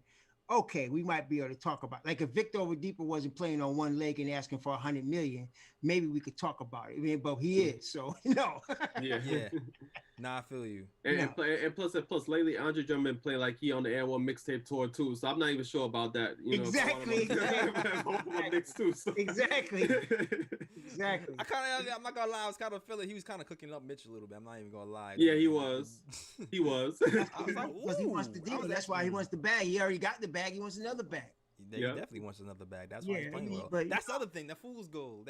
okay, we might be able to talk about. Like if Victor Oladipo wasn't playing on one leg and asking for $100 million, maybe we could talk about it. I mean, but he is, so no. Yeah. Nah, I feel you. And plus, lately Andre Drummond playing like he on the Air One mixtape tour too, so I'm not even sure about that. Exactly. Exactly. I'm not gonna lie. I was kind of feeling he was kind of cooking up Mitch a little bit. I'm not even gonna lie. Yeah, he was. He was. Because he wants the deal. That's why he wants the bag. He already got the bag. He wants another bag. He definitely wants another bag. That's why he's playing well. But that's the other thing. That fool's gold.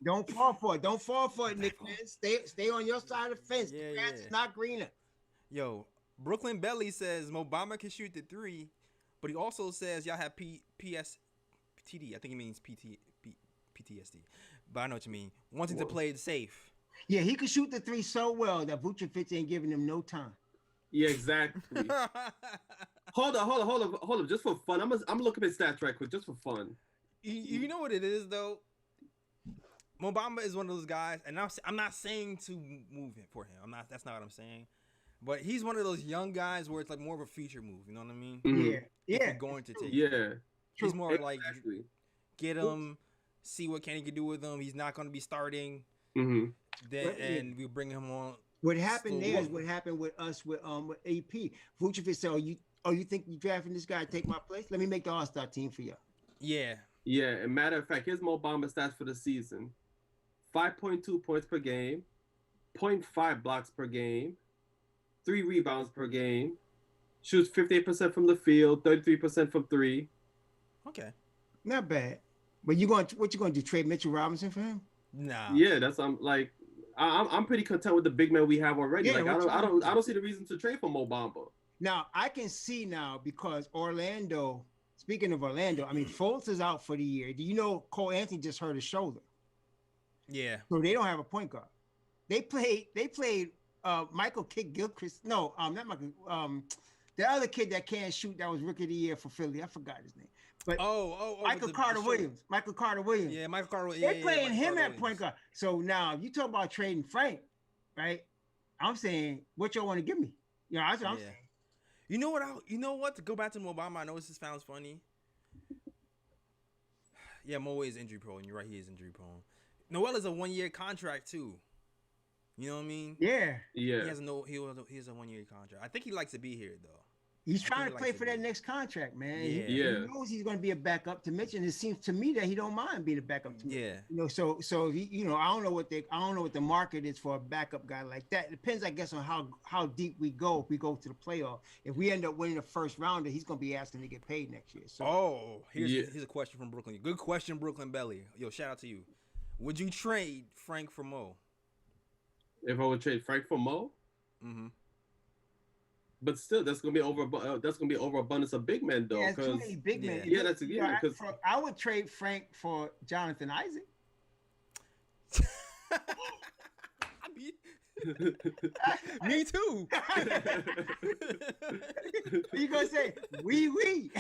Don't fall for it. Don't fall for it, Nick. Man. Stay on your side of the fence. The grass is not greener. Yo, Brooklyn Belly says Mo Bamba can shoot the 3, but he also says y'all have PTSD. I think he means PTSD. But I know what you mean. Wanting to play it safe. Yeah, he could shoot the 3 so well that Vucevic ain't giving him no time. Yeah, exactly. Hold up. Just for fun, I'm looking at stats right quick, just for fun. You know what it is though. Mo Bamba is one of those guys, and I'm not saying to move it for him. That's not what I'm saying. But he's one of those young guys where it's like more of a future move. You know what I mean? Mhm. Yeah, If yeah. you're going to take. Yeah. He's more like Exactly. get him, see what Kenny can do with him. He's not going to be starting. Mm-hmm. Then Right, yeah. and we bring him on. What happened Still there is working. what happened with us with AP. Vucevic said, you think you drafting this guy to take my place? Let me make the All-Star team for you. Yeah. Yeah, and matter of fact, here's Mo Bamba stats for the season: 5.2 points per game, 0.5 blocks per game, 3 rebounds per game, shoots 58% from the field, 33% from three. Okay. Not bad. But what you going to do? Trade Mitchell Robinson for him? Nah. Yeah, that's I'm pretty content with the big man we have already. Yeah, like what you I gonna don't see the reason to trade for Mo Bamba. Now I can see now because Orlando. Speaking of Orlando, I mean Fultz is out for the year. Do you know Cole Anthony just hurt his shoulder, Yeah. so they don't have a point guard. They played Michael Kidd-Gilchrist. No, not Michael. The other kid that can't shoot that was rookie of the year for Philly. I forgot his name. But Michael Carter Williams. Michael Carter Williams. Yeah, Michael Carter. They're playing Michael him Carter at point guard. So now you talk about trading Frank, right? I'm saying what y'all want to give me. You know, that's what I'm saying. You know what? You know what? To go back to Mo Bamba, I know this sounds funny. Yeah, Mo is injury prone. You're right. He is injury prone. Noel is a 1-year contract too. You know what I mean? Yeah. Yeah. He has a 1-year contract. I think he likes to be here though. He's I trying think to he play likes for to that be. next contract, man. Yeah. He Yeah. knows he's going to be a backup to Mitch, and it seems to me that he don't mind being a backup to Mitch. Yeah. You know, so I don't know what the market is for a backup guy like that. It depends, I guess, on how deep we go. If we go to the playoff, if we end up winning the first rounder, he's going to be asking to get paid next year. So Here's a question from Brooklyn. Good question, Brooklyn Belly. Yo, shout out to you. Would you trade Frank for Mo? If I would trade Frank for Mo, Mm-hmm. but still, that's gonna be overabundance of big men though. yeah, it's too Because many big men. yeah, that's a good one, 'cause- I would trade Frank for Jonathan Isaac. Me too. You gonna say we?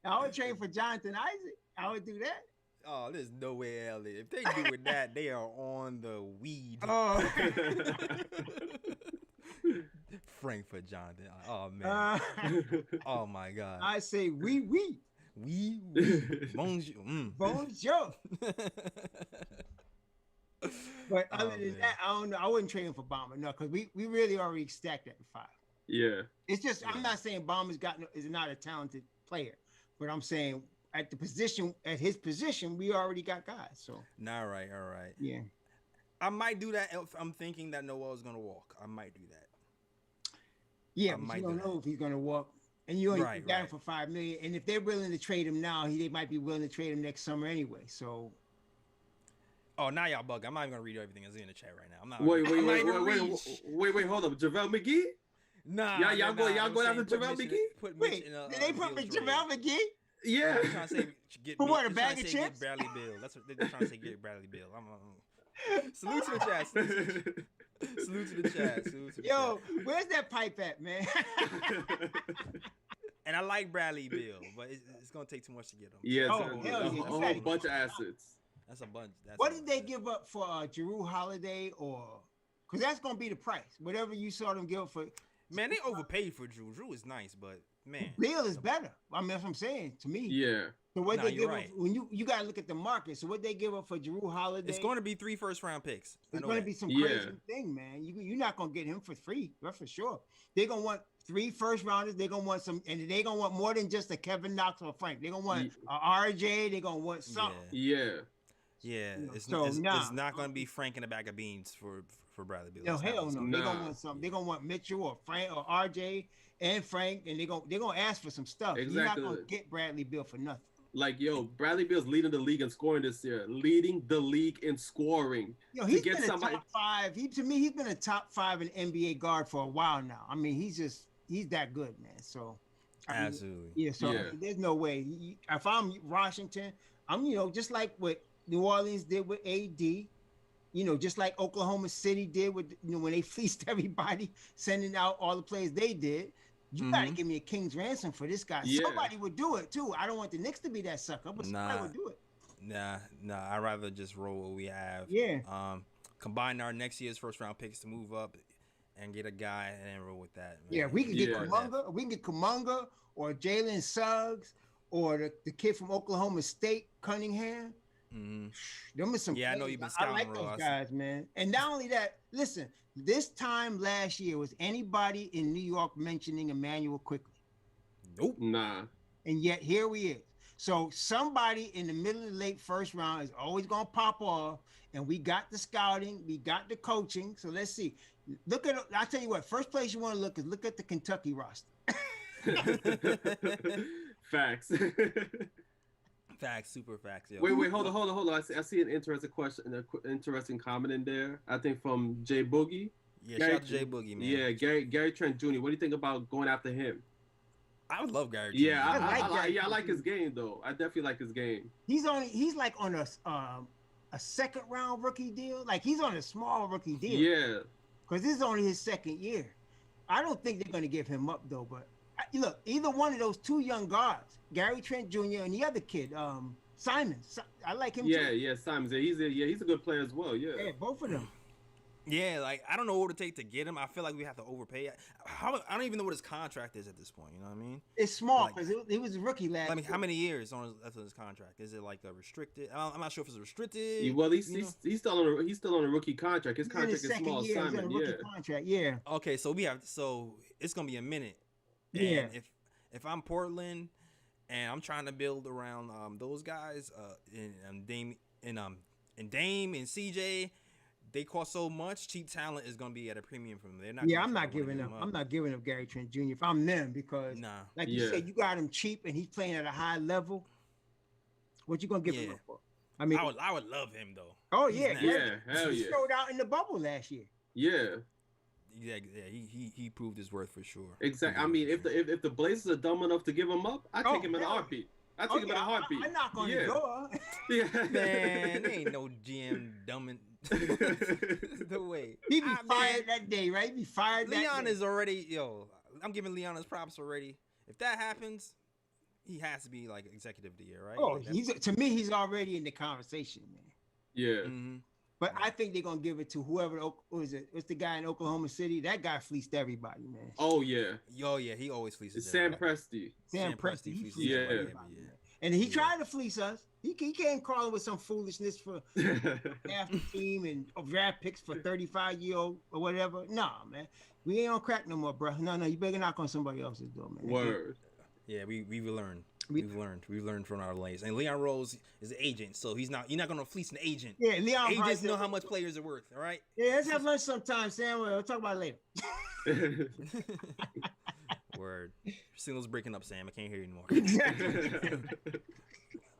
I would trade for Jonathan Isaac. I would do that. Oh, there's no way, Elliot. If they do with that, they are on the weed. Oh, Frank for Jonathan. Oh man. Oh my God. I say we. We bonjour. Bonjour. But other than man. that, I don't know. I wouldn't trade him for Bomber, no, because we really already stacked at 5. yeah, It's just Yeah. I'm not saying Bomber's is not a talented player, but I'm saying at his position, we already got guys. So Nah, all right. yeah. I might do that if I'm thinking that Noel's gonna walk. I might do that. Yeah, I but might you do don't that. know if he's gonna walk. And you only Right, got him right. for $5 million. And if they're willing to trade him now, they might be willing to trade him next summer anyway. So Oh, now y'all bug. I'm not even gonna read everything that's in the chat right now. I'm not. wait, I'm not even gonna read. hold up, JaVale McGee. Nah, Y'all nah, going I'm saying after put JaVale Mitch in McGee? Put Mitch wait, in a, did they put Beal JaVale trade. McGee? Yeah, They're trying to say get For what, they're a trying bag to of say chips? Get Bradley Bill. That's what they're trying to say. Get Bradley Bill. Salute to the chat. Salute to the chat. Salute to the Yo, chat. where's that pipe at, man? And I like Bradley Bill, but it's gonna take too much to get him. yeah, Oh, it's hell a yeah, whole exactly. bunch of assets. That's a bunch. What did they give up for Jrue Holiday because that's gonna be the price. Whatever you saw them give up for. Man, they overpaid for Drew. Drew is nice, but man, Bill is better. I mean, that's what I'm saying to me. Yeah, So what Nah, they you're give right. up when you gotta look at the market. So what they give up for Jrue Holiday? it's going to be 3 first-round picks. I It's know going to that. be some Yeah. crazy thing, man. You're not going to get him for free. That's for sure. They're going to want 3 first rounders. They're going to want some, and they're going to want more than just a Kevin Knox or Frank. They're going to want a RJ. They're going to want something. yeah. Yeah, You know, it's, so, it's, nah. it's not going to be Frank in a bag of beans for Bradley Beal. No, That's not hell what's no. gonna They're Nah. going to want something. They're going to want Mitchell or Frank or RJ and Frank, and they're going to ask for some stuff. You're not Exactly. going to get Bradley Beal for nothing. Like, yo, Bradley Beal's leading the league in scoring this year. Leading the league in scoring. Yo, he's get been a somebody- top 5. To me, he's been a top 5 in NBA guard for a while now. I mean, he's that good, man. So, I mean, Absolutely. yeah. So Yeah. there's no way. If I'm Washington, I'm just like what New Orleans did with AD. Just like Oklahoma City did with when they fleeced everybody, sending out all the players they did. You gotta give me a king's ransom for this guy. Yeah. Somebody would do it too. I don't want the Knicks to be that sucker, but somebody Nah. would do it. Nah. I'd rather just roll what we have. Yeah. combine our next year's first round picks to move up and get a guy and then roll with that. Man. Yeah, we can get Yeah. Kuminga. We can get Kuminga or Jalen Suggs or the kid from Oklahoma State, Cunningham. Mm-hmm. Them are some. Yeah, I know players. you've been I like scouting, those Ross. guys, man. And not only that, listen. This time last year, was anybody in New York mentioning Emmanuel Quickly? Nope. Nah. And yet here we is. So somebody in the middle of the late first round is always gonna pop off. And we got the scouting, we got the coaching. So let's see. Look at. I'll tell you what. First place you want to look is look at the Kentucky roster. Facts. Facts, super facts. Yo. Wait, hold on. I see an interesting question, an interesting comment in there. I think from Jay Boogie. Yeah, shout out to Jay Boogie, man. Yeah, Gary Trent Jr. What do you think about going after him? I would love Gary. Yeah, Trent. I like his game though. I definitely like his game. He's like on a second round rookie deal. Like he's on a small rookie deal. Yeah. Because this is only his second year. I don't think they're going to give him up though. But look, either one of those two young guards, Gary Trent Jr. and the other kid, Simons. I like him too. Yeah, Simons. He's a good player as well. Yeah. Yeah, both of them. Yeah, like I don't know what it take to get him. I feel like we have to overpay. I don't even know what his contract is at this point. You know what I mean? It's small Like- because he was a rookie last I mean, year. how many years left on his contract? Is it like a restricted? I'm not sure if it's restricted. Well, he's you know? still on a rookie contract. His He's in contract is second small. year. He's on a Simon. rookie Yeah. contract. Yeah. Okay, so it's gonna be a minute. Yeah. And if I'm Portland and I'm trying to build around those guys, Dame and CJ, they cost so much. Cheap talent is gonna be at a premium from them. They're not. Yeah, gonna I'm try not to wanna giving give up. him I'm not giving up Gary Trent Jr. if I'm them because, Nah. like you Yeah. said, you got him cheap and he's playing at a high level. What you gonna give him Yeah. up for? I mean, I would love him though. oh he's yeah, nice. Yeah, hell he yeah. showed out in the bubble last year. Yeah. Yeah, he proved his worth for sure. Exactly. I mean, if the Blazers are dumb enough to give him up, I take him in a yeah. heartbeat. I take him in a heartbeat. I knock on yeah. the door. Yeah. Man, there ain't no GM dumbing the way. He'd be Man, fired that day, right? He'd be fired that Leon day. is already I'm giving Leon his props already. If that happens, he has to be like executive of the year, right? Oh, Like, that's- to me, he's already in the conversation, man. Yeah. Mhm. But I think they're gonna give it to whoever. What's the guy in Oklahoma City? That guy fleeced everybody, man. Oh yeah. He always fleases. It's Sam everybody. Presti. Sam Sam Presti, Presti he fleeces fleeced everybody everybody, every year. man. And he Yeah. tried to fleece us. He came calling with some foolishness for half the team and draft picks for 35-year-old or whatever. Nah, man, we ain't on crack no more, bro. No, you better knock on somebody else's door, man. Word. Yeah, we've learned. We- We've learned from our lanes. And Leon Rose is an agent, so you're not gonna fleece an agent. Yeah, Leon. Agents Price- know how much players are worth, all right? Yeah, let's have lunch sometime, Sam. We'll talk about it later. Word. Signal's breaking up, Sam. I can't hear you anymore. Exactly.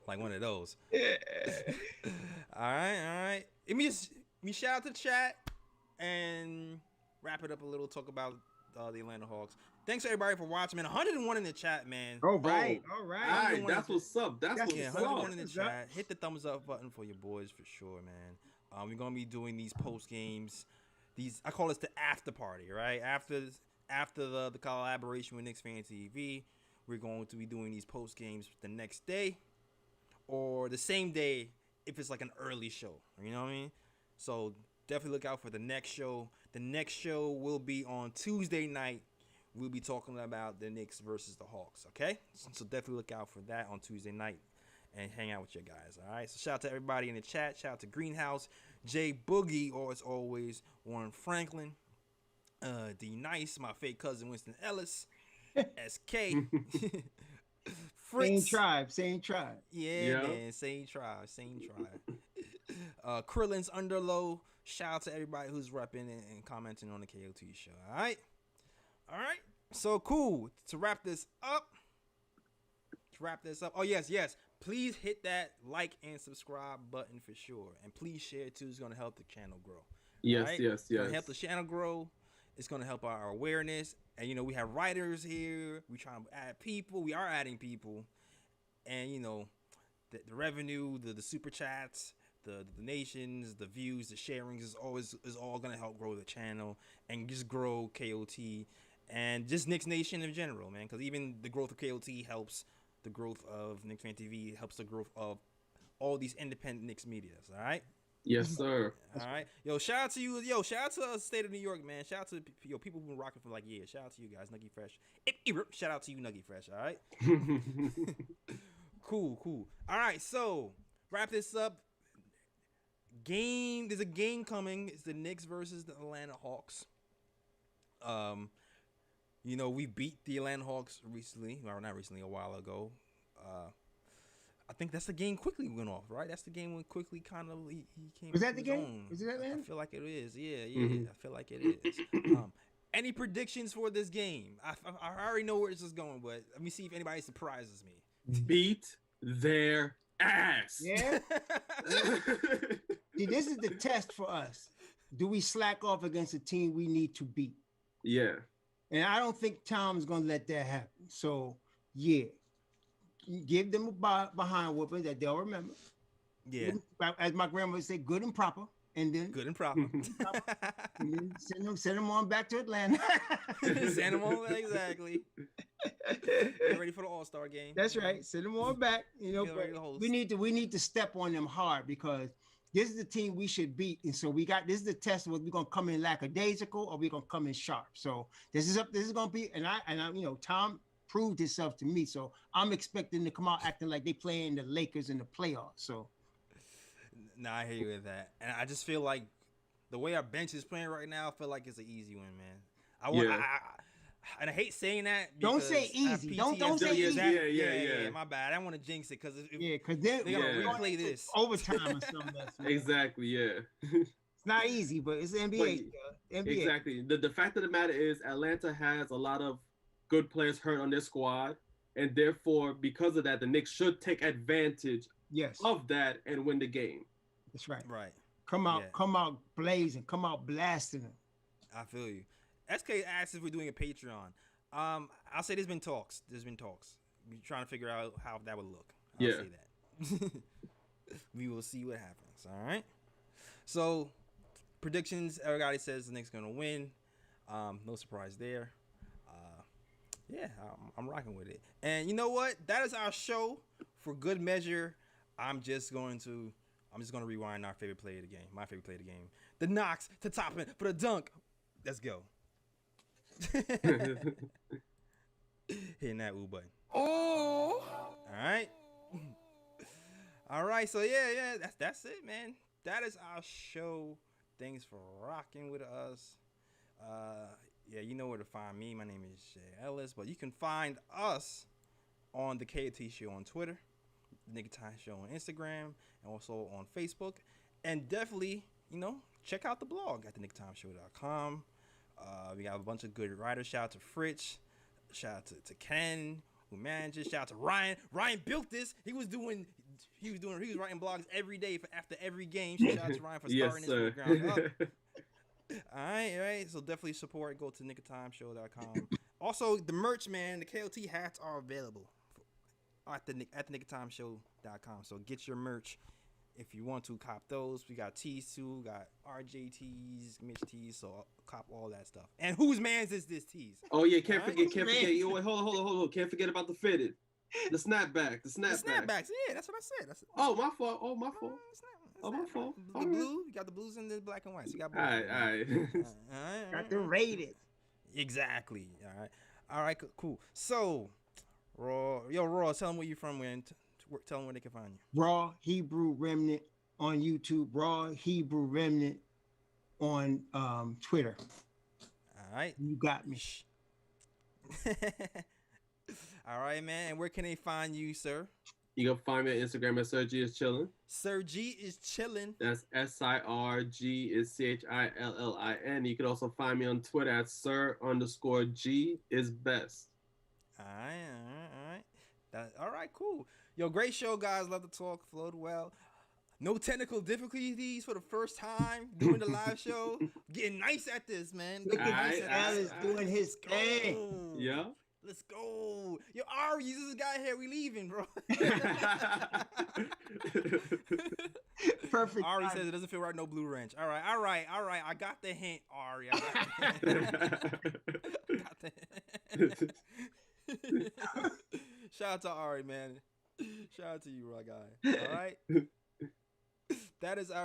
Like one of those. All right. Let me shout out to the chat and wrap it up a little. Talk about the Atlanta Hawks. Thanks everybody for watching, man. 101 in the chat, man. All right. All right, that's what's up. That's what's Yeah, up. 101 in the What's up? chat. Hit the thumbs up button for your boys for sure, man. We're gonna be doing these post games. I call this the after party, right? After the collaboration with Knicks Fan TV, we're going to be doing these post games the next day or the same day if it's like an early show. You know what I mean? So definitely look out for the next show. The next show will be on Tuesday night. We'll be talking about the Knicks versus the Hawks, okay? So definitely look out for that on Tuesday night and hang out with your guys, all right? So shout out to everybody in the chat. Shout out to Greenhouse, Jay Boogie, or as always, Warren Franklin, D Nice, my fake cousin Winston Ellis, SK, Fritz. Same tribe. Yeah, man, same tribe. Krillin's Underlow. Shout out to everybody who's repping and commenting on the KOT show, all right? All right, so cool. To wrap this up. Oh, yes. Please hit that like and subscribe button for sure. And please share it too. It's going to help the channel grow. Yes, right? yes. It's going to help the channel grow. It's going to help our awareness. And, we have writers here. We're trying to add people. We are adding people. And, the revenue, the super chats, the donations, the views, the sharings is all going to help grow the channel and just grow KOT. And just Knicks Nation in general, man, because even the growth of KOT helps the growth of Knicks Fan TV, helps the growth of all these independent Knicks medias, all right? Yes, sir. All right, yo, shout out to you, yo, shout out to the state of New York, man. Shout out to people who've been rocking for like years. Shout out to you guys, Nuggy Fresh. Shout out to you, Nuggy Fresh. All right, cool. All right, so wrap this up. There's a game coming. It's the Knicks versus the Atlanta Hawks. We beat the Atlanta Hawks recently, or not recently, a while ago. I think that's the game quickly went off, right? That's the game when quickly kind of he came. Was that the game? Is it that I man? feel like it is. Yeah. Mm-hmm. I feel like it is. Any predictions for this game? I already know where this is going, but let me see if anybody surprises me. Beat their ass. Yeah. See, this is the test for us. Do we slack off against a team we need to beat? Yeah. And I don't think Tom's gonna let that happen. So yeah, give them a behind whooping that they'll remember. Yeah, as my grandma would say, good and proper, and then good and proper. and then send them on back to Atlanta. Send them on exactly. Get ready for the All-Star game. That's right. Send them on back. We need to step on them hard because this is the team we should beat, and so this is the test whether we're gonna come in lackadaisical or we're gonna come in sharp. So this is gonna be, and I Tom proved himself to me, so I'm expecting to come out acting like they playing the Lakers in the playoffs. So, nah, I hear you with that, and I just feel like the way our bench is playing right now, I feel like it's an easy win, man. And I hate saying that. Don't say easy. Don't say easy. Yeah. My bad. I don't want to jinx it because they're gonna replay this overtime or something. Exactly. Yeah. It's not easy, but it's NBA. NBA. Exactly. The fact of the matter is, Atlanta has a lot of good players hurt on their squad, and therefore, because of that, the Knicks should take advantage of that and win the game. That's right. Right. Come out blazing, come out blasting them. I feel you. SK asked if we're doing a Patreon. I'll say there's been talks. We're trying to figure out how that would look. I'll say that. We will see what happens. All right. So predictions. Everybody says the Knicks gonna win. No surprise there. I'm rocking with it. And you know what? That is our show. For good measure, I'm just gonna rewind our favorite play of the game. My favorite play of the game. The Knox to Toppin for the dunk. Let's go. Hitting that ooh button. Oh. All right. So yeah. That's it, man. That is our show. Thanks for rocking with us. You know where to find me. My name is Jay Ellis, but you can find us on the KOT Show on Twitter, the Nick Time Show on Instagram, and also on Facebook. And definitely, check out the blog at thenicktimeshow.com. We got a bunch of good writers. Shout out to Fritz. Shout out to Ken, who manages. Shout out to Ryan. Ryan built this. He was writing blogs every day after every game. Shout out to Ryan for starting this from the ground up. All right. So definitely support. Go to nickoftimeshow.com. Also, the merch, man. The KOT hats are available at nickoftimeshow.com. So get your merch. If you want to cop those, we got tees too. We got RJ tees, Mitch tees. So cop all that stuff. And whose man's is this tees? Oh yeah, can't forget. Yo, wait, hold on. Can't forget about the fitted, the snapback, the snapbacks. Yeah, that's what I said. Oh my fault. My fault. The blue. You got the blues and the black and white. So you got both. All right. Got the rated. Exactly. All right. Cool. So, Raw, tell them where you're from. Tell them where they can find you. Raw Hebrew Remnant on YouTube. Raw Hebrew Remnant on Twitter. All right. You got me. All right, man. And where can they find you, sir? You can find me on Instagram at Sir G is chillin'. Sir G is chillin'. That's SIRG is CHILLIN. You can also find me on Twitter at Sir_G is best. All right. All right, cool. Yo, great show, guys. Love to talk. Flowed well. No technical difficulties for the first time doing the live show. Getting nice at this, man. Look at Alice doing his thing. Yeah. Let's go. Yo, Ari, this is the guy here. We leaving, bro. Perfect. Ari says it doesn't feel right. No blue wrench. All right. I got the hint, Ari. Shout out to Ari, man. Shout out to you, my guy. All right. That is our